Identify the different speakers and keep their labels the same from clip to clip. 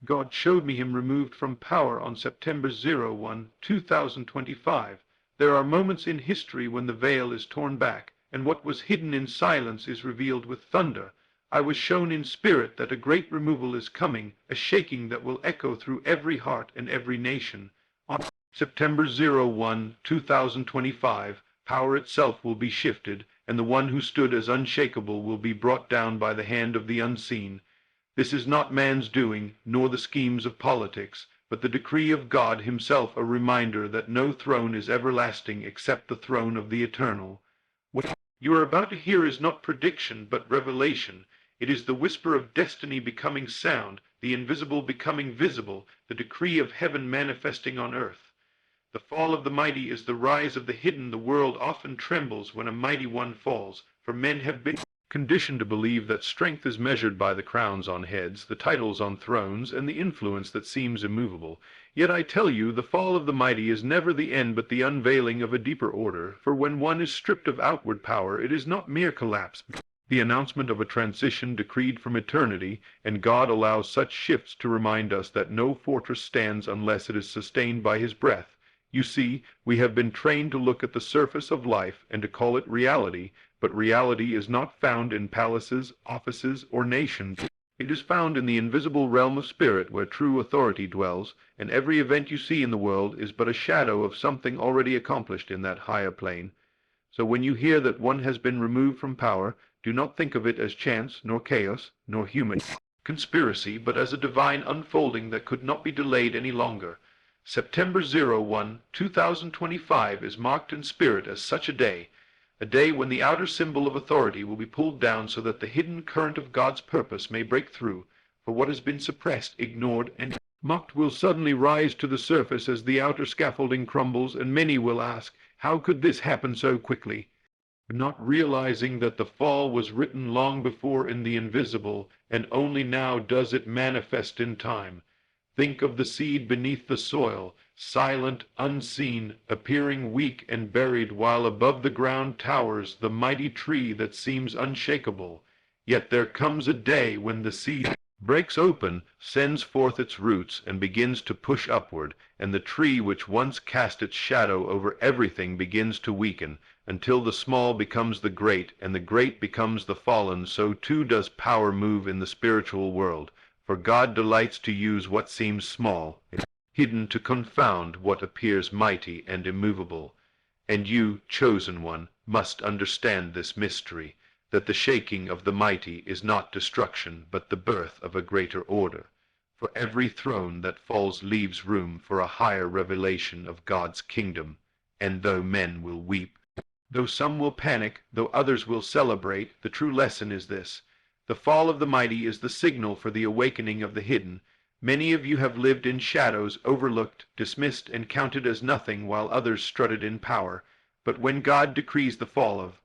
Speaker 1: God showed me him removed from power on September 2025. There are moments in history when the veil is torn back, and what was hidden in silence is revealed with thunder. I was shown in spirit that a great removal is coming, a shaking that will echo through every heart and every nation. On September 2025, power itself will be shifted, and the one who stood as unshakable will be brought down by the hand of the unseen. This is not man's doing, nor the schemes of politics, but the decree of God himself, a reminder that no throne is everlasting except the throne of the eternal. What you are about to hear is not prediction, but revelation. It is the whisper of destiny becoming sound, the invisible becoming visible, the decree of heaven manifesting on earth. The fall of the mighty is the rise of the hidden. The world often trembles when a mighty one falls, for men have been conditioned to believe that strength is measured by the crowns on heads, the titles on thrones, and the influence that seems immovable. Yet I tell you, the fall of the mighty is never the end but the unveiling of a deeper order, for when one is stripped of outward power, it is not mere collapse, the announcement of a transition decreed from eternity, and God allows such shifts to remind us that no fortress stands unless it is sustained by his breath. You see, we have been trained to look at the surface of life and to call it reality, but reality is not found in palaces, offices, or nations. It is found in the invisible realm of spirit where true authority dwells, and every event you see in the world is but a shadow of something already accomplished in that higher plane. So when you hear that one has been removed from power, do not think of it as chance, nor chaos, nor human conspiracy, but as a divine unfolding that could not be delayed any longer. September 2025 is marked in spirit as such a day when the outer symbol of authority will be pulled down so that the hidden current of God's purpose may break through, for what has been suppressed, ignored, and mocked will suddenly rise to the surface as the outer scaffolding crumbles, and many will ask, how could this happen so quickly? Not realizing that the fall was written long before in the invisible, and only now does it manifest in time. Think of the seed beneath the soil, silent, unseen, appearing weak and buried, while above the ground towers the mighty tree that seems unshakable. Yet there comes a day when the seed breaks open, sends forth its roots, and begins to push upward, and the tree which once cast its shadow over everything begins to weaken, until the small becomes the great, and the great becomes the fallen. So too does power move in the spiritual world. For God delights to use what seems small, hidden, to confound what appears mighty and immovable. And you, chosen one, must understand this mystery, that the shaking of the mighty is not destruction, but the birth of a greater order. For every throne that falls leaves room for a higher revelation of God's kingdom. And though men will weep, though some will panic, though others will celebrate, the true lesson is this. The fall of the mighty is the signal for the awakening of the hidden. Many of you have lived in shadows, overlooked, dismissed, and counted as nothing, while others strutted in power. But when God decrees the fall of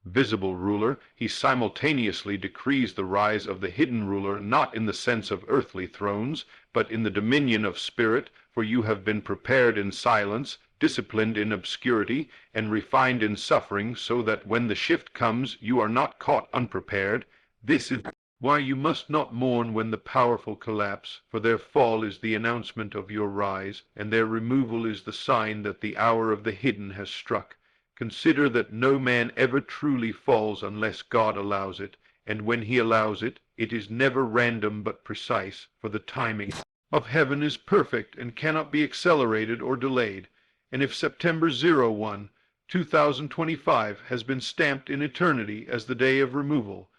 Speaker 1: visible ruler, he simultaneously decrees the rise of the hidden ruler, not in the sense of earthly thrones, but in the dominion of spirit, for you have been prepared in silence, disciplined in obscurity, and refined in suffering, so that when the shift comes, you are not caught unprepared. This is why you must not mourn when the powerful collapse, for their fall is the announcement of your rise, and their removal is the sign that the hour of the hidden has struck. Consider that no man ever truly falls unless God allows it, and when he allows it, it is never random but precise, for the timing of heaven is perfect and cannot be accelerated or delayed. And if September 2025 has been stamped in eternity as the day of removal,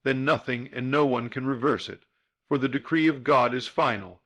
Speaker 1: then nothing and no one can reverse it, for the decree of God is final.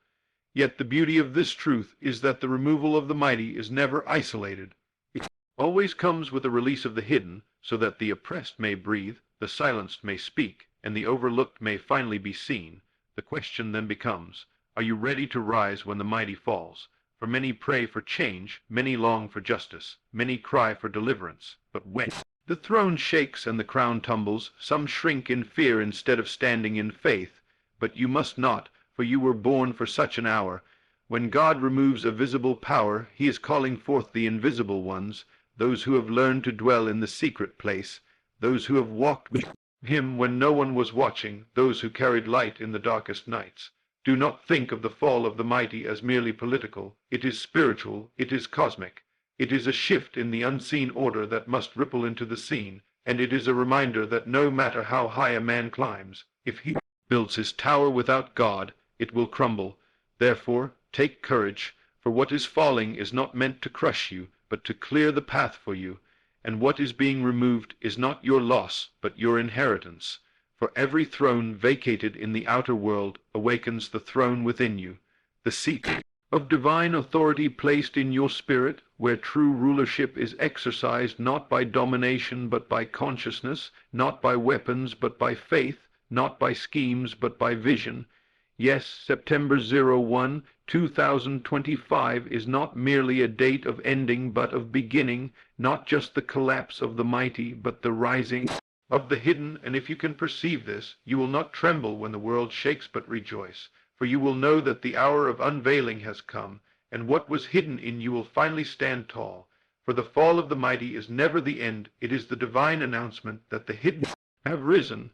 Speaker 1: Yet the beauty of this truth is that the removal of the mighty is never isolated. It always comes with a release of the hidden, so that the oppressed may breathe, the silenced may speak, and the overlooked may finally be seen. The question then becomes, are you ready to rise when the mighty falls? For many pray for change, many long for justice, many cry for deliverance, but when the throne shakes and the crown tumbles, some shrink in fear instead of standing in faith. But you must not, for you were born for such an hour. When God removes a visible power, he is calling forth the invisible ones, those who have learned to dwell in the secret place, those who have walked with him when no one was watching, those who carried light in the darkest nights. Do not think of the fall of the mighty as merely political. It is spiritual, it is cosmic. It is a shift in the unseen order that must ripple into the seen, and it is a reminder that no matter how high a man climbs, if he builds his tower without God, it will crumble. Therefore, take courage, for what is falling is not meant to crush you, but to clear the path for you, and what is being removed is not your loss, but your inheritance. For every throne vacated in the outer world awakens the throne within you, the seat of divine authority placed in your spirit, where true rulership is exercised not by domination but by consciousness, not by weapons but by faith, not by schemes but by vision. Yes, September 01, 2025 is not merely a date of ending but of beginning, not just the collapse of the mighty but the rising of the hidden, and if you can perceive this, you will not tremble when the world shakes but rejoice, for you will know that the hour of unveiling has come, and what was hidden in you will finally stand tall. For the fall of the mighty is never the end, it is the divine announcement that the hidden have risen.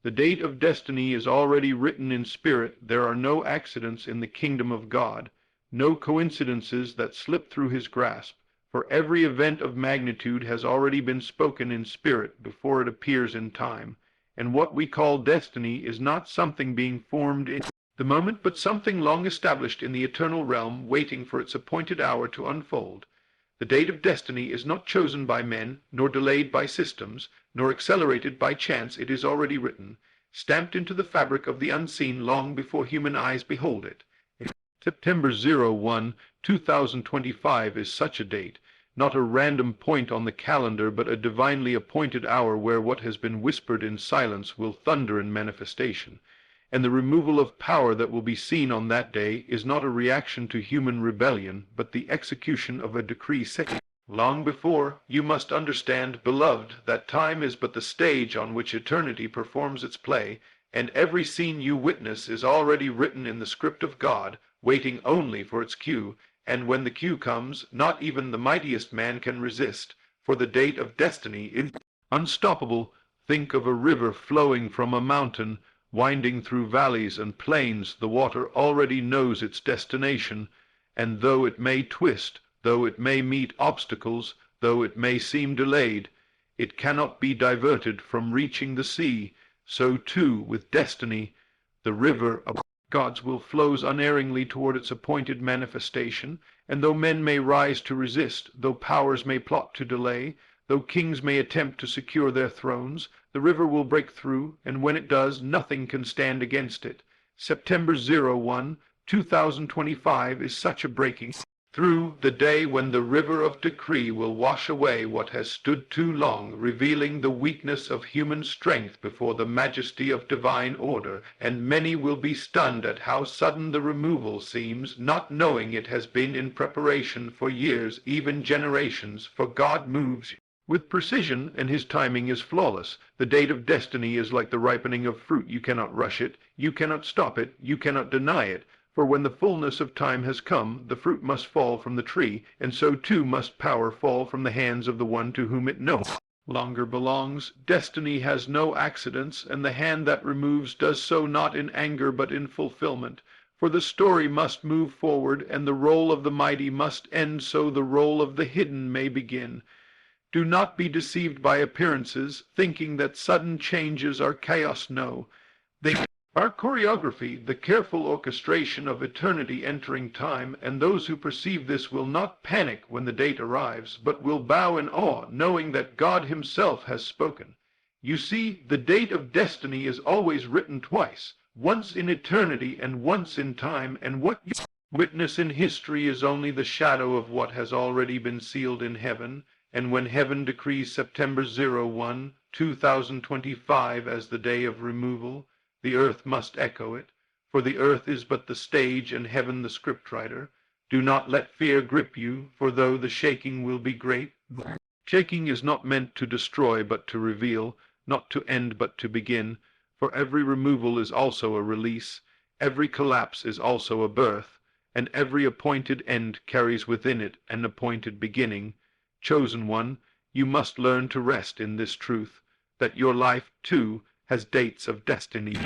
Speaker 1: The date of destiny is already written in spirit. There are no accidents in the kingdom of God, no coincidences that slip through his grasp, for every event of magnitude has already been spoken in spirit before it appears in time, and what we call destiny is not something being formed in the moment, but something long established in the eternal realm, waiting for its appointed hour to unfold. The date of destiny is not chosen by men, nor delayed by systems, nor accelerated by chance. It is already written, stamped into the fabric of the unseen long before human eyes behold it. September 01, 2025 is such a date, not a random point on the calendar, but a divinely appointed hour where what has been whispered in silence will thunder in manifestation. And the removal of power that will be seen on that day is not a reaction to human rebellion, but the execution of a decree set long before. You must understand, beloved, that time is but the stage on which eternity performs its play, and every scene you witness is already written in the script of God, waiting only for its cue, and when the cue comes, not even the mightiest man can resist, for the date of destiny is unstoppable. Think of a river flowing from a mountain, winding through valleys and plains. The water already knows its destination, and though it may twist, though it may meet obstacles, though it may seem delayed, it cannot be diverted from reaching the sea. So too with destiny, the river of God's will flows unerringly toward its appointed manifestation, and though men may rise to resist, though powers may plot to delay, though kings may attempt to secure their thrones, the river will break through, and when it does, nothing can stand against it. September 01, 2025 is such a breaking through, the day when the river of decree will wash away what has stood too long, revealing the weakness of human strength before the majesty of divine order, and many will be stunned at how sudden the removal seems, not knowing it has been in preparation for years, even generations, for God moves with precision, and his timing is flawless. The date of destiny is like the ripening of fruit. You cannot rush it, you cannot stop it, you cannot deny it. For when the fullness of time has come, the fruit must fall from the tree, and so too must power fall from the hands of the one to whom it no longer belongs. Destiny has no accidents, and the hand that removes does so not in anger but in fulfillment. For the story must move forward, and the roll of the mighty must end so the roll of the hidden may begin. Do not be deceived by appearances, thinking that sudden changes are chaos. No, they are choreography, the careful orchestration of eternity entering time, and those who perceive this will not panic when the date arrives, but will bow in awe, knowing that God himself has spoken. You see, the date of destiny is always written twice, once in eternity and once in time, and what you witness in history is only the shadow of what has already been sealed in heaven. And when heaven decrees September 01, 2025 as the day of removal, the earth must echo it, for the earth is but the stage and heaven the scriptwriter. Do not let fear grip you, for though the shaking will be great, shaking is not meant to destroy but to reveal, not to end but to begin, for every removal is also a release, every collapse is also a birth, and every appointed end carries within it an appointed beginning. Chosen one, you must learn to rest in this truth, that your life, too, has dates of destiny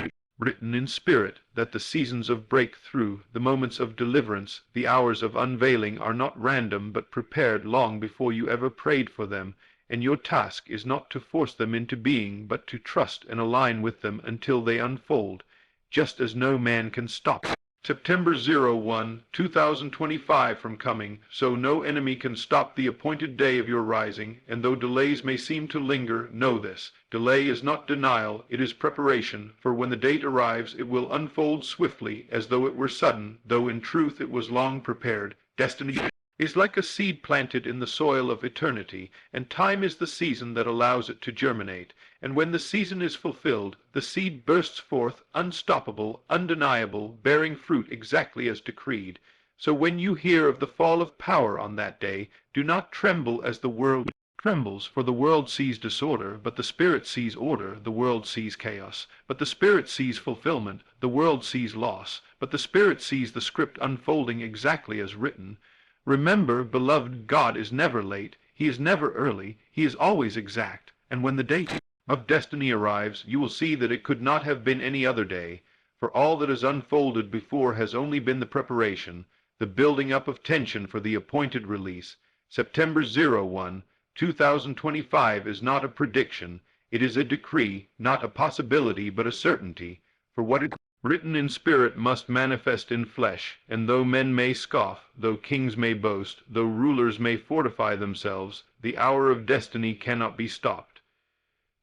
Speaker 1: written in spirit, that the seasons of breakthrough, the moments of deliverance, the hours of unveiling are not random but prepared long before you ever prayed for them, and your task is not to force them into being but to trust and align with them until they unfold, just as no man can stop September 01, 2025 from coming, so no enemy can stop the appointed day of your rising, and though delays may seem to linger, know this: delay is not denial, it is preparation, for when the date arrives it will unfold swiftly, as though it were sudden, though in truth it was long prepared. Destiny is like a seed planted in the soil of eternity, and time is the season that allows it to germinate, and when the season is fulfilled, the seed bursts forth, unstoppable, undeniable, bearing fruit exactly as decreed. So when you hear of the fall of power on that day, do not tremble as the world trembles, for the world sees disorder, but the Spirit sees order, the world sees chaos, but the Spirit sees fulfillment, the world sees loss, but the Spirit sees the script unfolding exactly as written. Remember, beloved, God is never late, He is never early, He is always exact, and when the date of destiny arrives, you will see that it could not have been any other day, for all that has unfolded before has only been the preparation, the building up of tension for the appointed release. September 01, 2025 is not a prediction, it is a decree, not a possibility but a certainty, for what is written in spirit must manifest in flesh, and though men may scoff, though kings may boast, though rulers may fortify themselves, the hour of destiny cannot be stopped.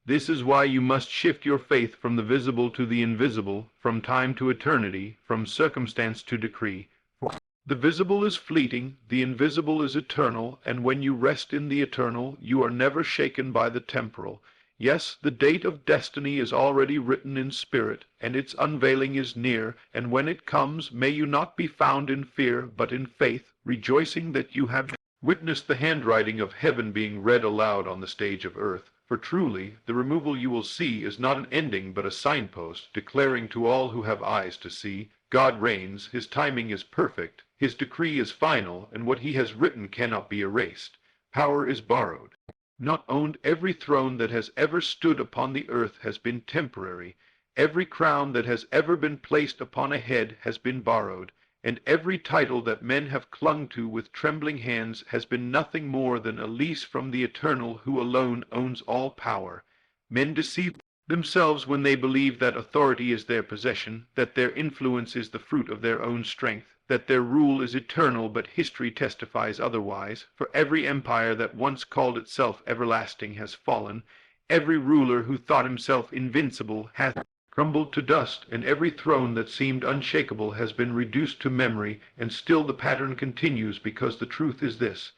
Speaker 1: This is why you must shift your faith from the visible to the invisible, from time to eternity, from circumstance to decree. For the visible is fleeting, the invisible is eternal, and when you rest in the eternal, you are never shaken by the temporal. Yes, the date of destiny is already written in spirit, and its unveiling is near, and when it comes, may you not be found in fear, but in faith, rejoicing that you have witnessed the handwriting of heaven being read aloud on the stage of earth. For truly, the removal you will see is not an ending but a signpost, declaring to all who have eyes to see, God reigns, His timing is perfect, His decree is final, and what He has written cannot be erased. Power is borrowed, not owned. Every throne that has ever stood upon the earth has been temporary, every crown that has ever been placed upon a head has been borrowed, and every title that men have clung to with trembling hands has been nothing more than a lease from the Eternal, who alone owns all power. Men deceive themselves when they believe that authority is their possession, that their influence is the fruit of their own strength, that their rule is eternal, but history testifies otherwise, for every empire that once called itself everlasting has fallen, every ruler who thought himself invincible hath crumbled to dust, and every throne that seemed unshakable has been reduced to memory, and still the pattern continues, because the truth is this: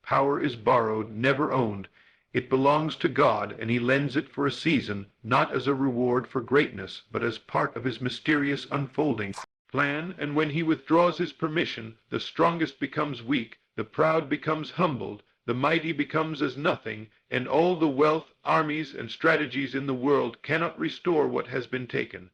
Speaker 1: power is borrowed, never owned. It belongs to God, and He lends it for a season, not as a reward for greatness, but as part of His mysterious unfolding plan, and when He withdraws His permission, the strongest becomes weak, the proud becomes humbled, the mighty becomes as nothing, and all the wealth, armies, and strategies in the world cannot restore what has been taken.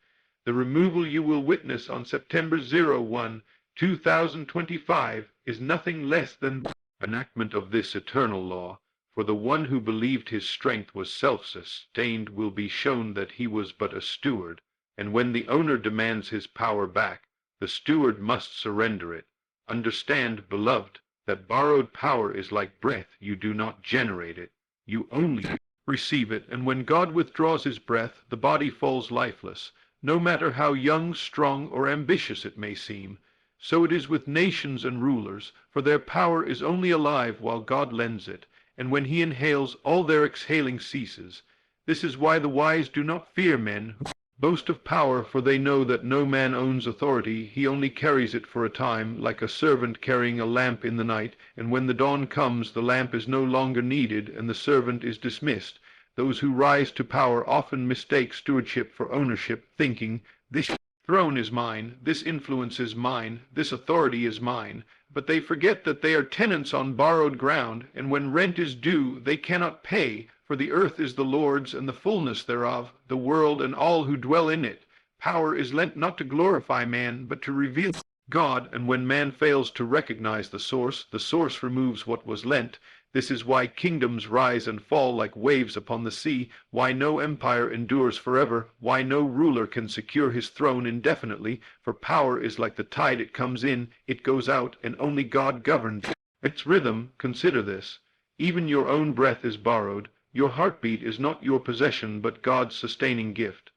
Speaker 1: The removal you will witness on September 01, 2025 is nothing less than the enactment of this eternal law, for the one who believed his strength was self-sustained will be shown that he was but a steward, and when the owner demands his power back, the steward must surrender it. Understand, beloved, that borrowed power is like breath. You do not generate it, you only receive it, and when God withdraws His breath, the body falls lifeless, no matter how young, strong, or ambitious it may seem. So it is with nations and rulers, for their power is only alive while God lends it, and when He inhales, all their exhaling ceases. This is why the wise do not fear men who boast of power, for they know that no man owns authority. He only carries it for a time, like a servant carrying a lamp in the night, and when the dawn comes, the lamp is no longer needed, and the servant is dismissed. Those who rise to power often mistake stewardship for ownership, thinking, this throne is mine, this influence is mine, this authority is mine. But they forget that they are tenants on borrowed ground, and when rent is due, they cannot pay, for the earth is the Lord's, and the fullness thereof, the world and all who dwell in it. Power is lent not to glorify man, but to reveal God, and when man fails to recognize the source removes what was lent. This is why kingdoms rise and fall like waves upon the sea, why no empire endures forever, why no ruler can secure his throne indefinitely, for power is like the tide, it comes in, it goes out, and only God governs its rhythm. Consider this. Even your own breath is borrowed, your heartbeat is not your possession but God's sustaining gift.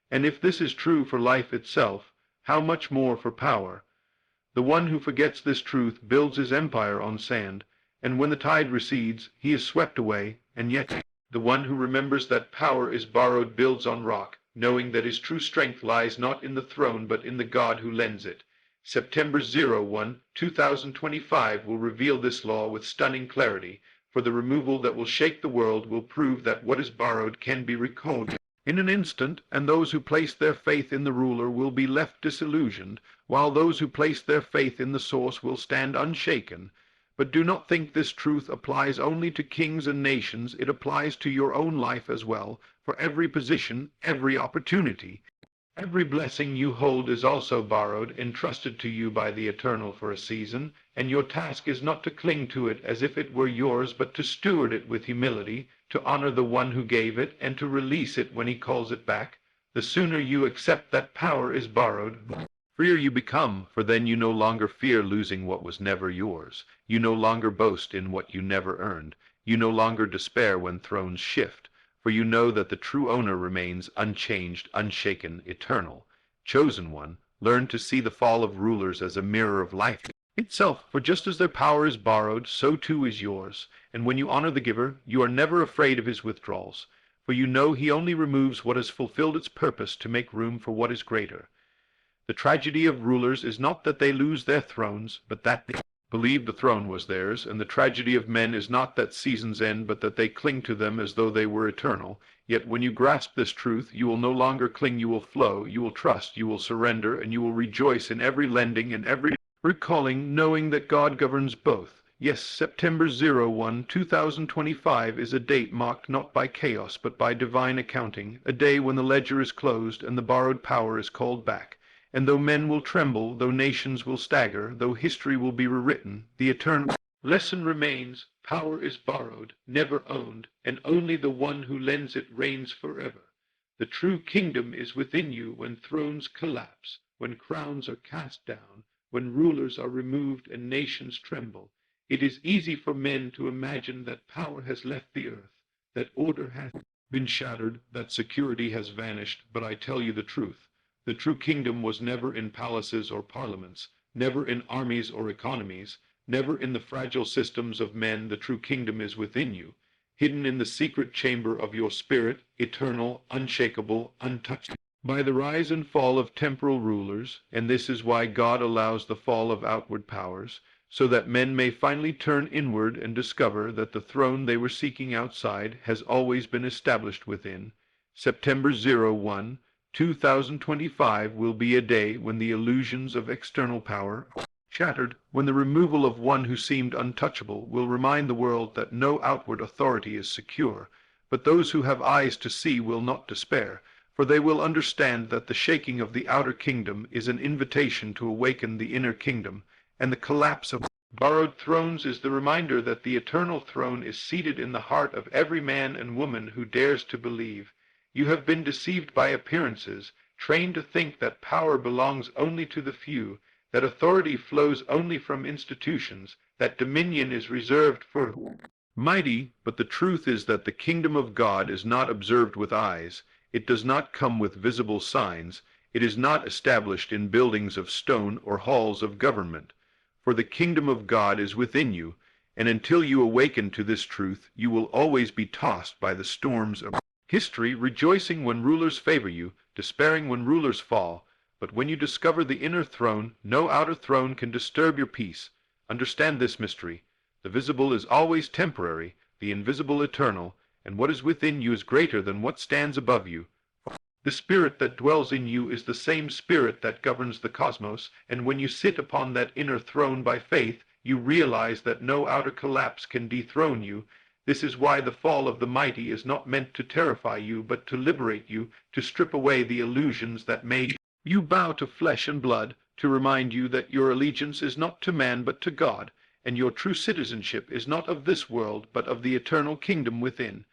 Speaker 1: And if this is true for life itself, how much more for power? The one who forgets this truth builds his empire on sand, and when the tide recedes, he is swept away, and yet the one who remembers that power is borrowed builds on rock, knowing that his true strength lies not in the throne but in the God who lends it. September 01, 2025 will reveal this law with stunning clarity, for the removal that will shake the world will prove that what is borrowed can be recalled in an instant, and those who place their faith in the ruler will be left disillusioned, while those who place their faith in the source will stand unshaken. But do not think this truth applies only to kings and nations, it applies to your own life as well, for every position, every opportunity. Every blessing you hold is also borrowed, entrusted to you by the Eternal for a season, and your task is not to cling to it as if it were yours, but to steward it with humility, to honor the one who gave it, and to release it when he calls it back. The sooner you accept that power is borrowed, the freer you become, for then you no longer fear losing what was never yours. You no longer boast in what you never earned. You no longer despair when thrones shift, for you know that the true owner remains unchanged, unshaken, eternal. Chosen one, learn to see the fall of rulers as a mirror of life itself, for just as their power is borrowed, so too is yours. And when you honor the giver, you are never afraid of his withdrawals, for you know he only removes what has fulfilled its purpose to make room for what is greater. The tragedy of rulers is not that they lose their thrones, but that they believe the throne was theirs, and the tragedy of men is not that seasons end, but that they cling to them as though they were eternal. Yet when you grasp this truth, you will no longer cling, you will flow, you will trust, you will surrender, and you will rejoice in every lending and every recalling, knowing that God governs both. Yes, September 01, 2025 is a date marked not by chaos but by divine accounting, a day when the ledger is closed and the borrowed power is called back. And though men will tremble, though nations will stagger, though history will be rewritten, the eternal lesson remains: power is borrowed, never owned, and only the one who lends it reigns forever. The true kingdom is within you when thrones collapse, when crowns are cast down, when rulers are removed and nations tremble. It is easy for men to imagine that power has left the earth, that order has been shattered, that security has vanished, but I tell you the truth. The true kingdom was never in palaces or parliaments, never in armies or economies, never in the fragile systems of men. The true kingdom is within you, hidden in the secret chamber of your spirit, eternal, unshakable, untouched by the rise and fall of temporal rulers. And this is why God allows the fall of outward powers, so that men may finally turn inward and discover that the throne they were seeking outside has always been established within. September 01, 2025 will be a day when the illusions of external power are shattered, when the removal of one who seemed untouchable will remind the world that no outward authority is secure. But those who have eyes to see will not despair, for they will understand that the shaking of the outer kingdom is an invitation to awaken the inner kingdom, and the collapse of borrowed thrones is the reminder that the eternal throne is seated in the heart of every man and woman who dares to believe. You have been deceived by appearances, trained to think that power belongs only to the few, that authority flows only from institutions, that dominion is reserved for mighty. But the truth is that the kingdom of God is not observed with eyes. It does not come with visible signs. It is not established in buildings of stone or halls of government. For the kingdom of God is within you, and until you awaken to this truth, you will always be tossed by the storms of history, rejoicing when rulers favor you, despairing when rulers fall. But when you discover the inner throne, no outer throne can disturb your peace. Understand this mystery. The visible is always temporary, the invisible eternal, and what is within you is greater than what stands above you. The spirit that dwells in you is the same spirit that governs the cosmos, and when you sit upon that inner throne by faith, you realize that no outer collapse can dethrone you. This is why the fall of the mighty is not meant to terrify you, but to liberate you, to strip away the illusions that made you bow to flesh and blood, to remind you that your allegiance is not to man but to God, and your true citizenship is not of this world, but of the eternal kingdom within.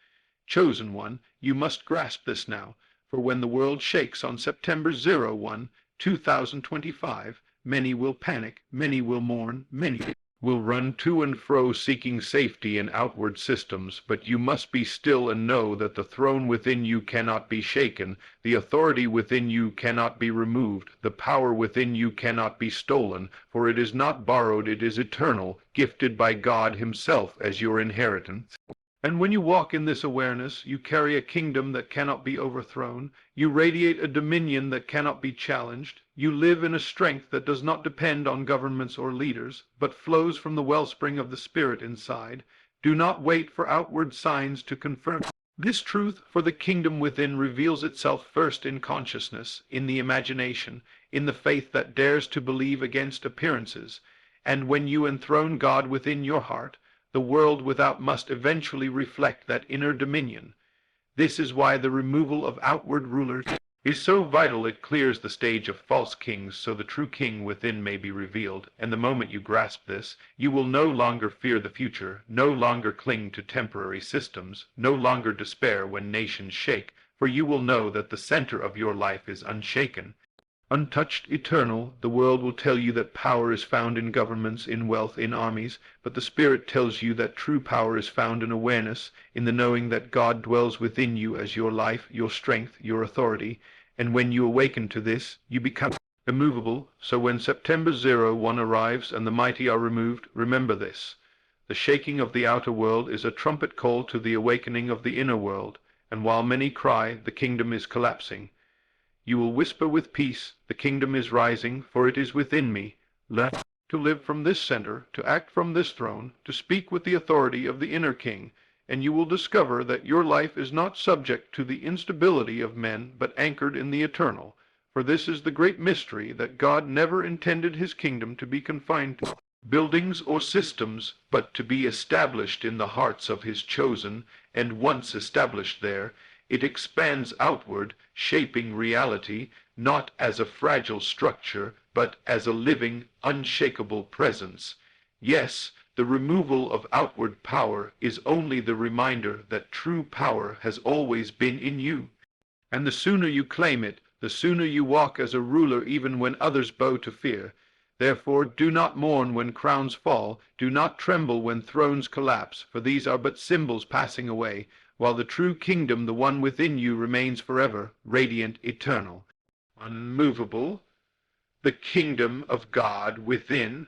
Speaker 1: Chosen one, you must grasp this now, for when the world shakes on September 01, 2025, many will panic, many will mourn, many will run to and fro seeking safety in outward systems, but you must be still and know that the throne within you cannot be shaken, the authority within you cannot be removed, the power within you cannot be stolen, for it is not borrowed, it is eternal, gifted by God Himself as your inheritance. And when you walk in this awareness, you carry a kingdom that cannot be overthrown, you radiate a dominion that cannot be challenged, you live in a strength that does not depend on governments or leaders, but flows from the wellspring of the Spirit inside. Do not wait for outward signs to confirm this truth, for the kingdom within reveals itself first in consciousness, in the imagination, in the faith that dares to believe against appearances. And when you enthrone God within your heart, the world without must eventually reflect that inner dominion. This is why the removal of outward rulers is so vital. It clears the stage of false kings so the true king within may be revealed, and the moment you grasp this, you will no longer fear the future, no longer cling to temporary systems, no longer despair when nations shake, for you will know that the center of your life is unshaken, untouched, eternal. The world will tell you that power is found in governments, in wealth, in armies, but the Spirit tells you that true power is found in awareness, in the knowing that God dwells within you as your life, your strength, your authority, and when you awaken to this, you become immovable. So when September 01 arrives and the mighty are removed, remember this. The shaking of the outer world is a trumpet call to the awakening of the inner world, and while many cry, the kingdom is collapsing, you will whisper with peace, the kingdom is rising, for it is within me. Learn to live from this center, to act from this throne, to speak with the authority of the inner king, and you will discover that your life is not subject to the instability of men, but anchored in the eternal. For this is the great mystery, that God never intended His kingdom to be confined to buildings or systems, but to be established in the hearts of His chosen, and once established there, it expands outward, shaping reality, not as a fragile structure, but as a living, unshakable presence. Yes, the removal of outward power is only the reminder that true power has always been in you. And the sooner you claim it, the sooner you walk as a ruler even when others bow to fear. Therefore do not mourn when crowns fall, do not tremble when thrones collapse, for these are but symbols passing away, while the true kingdom, the one within you, remains forever, radiant, eternal, unmovable. The kingdom of God within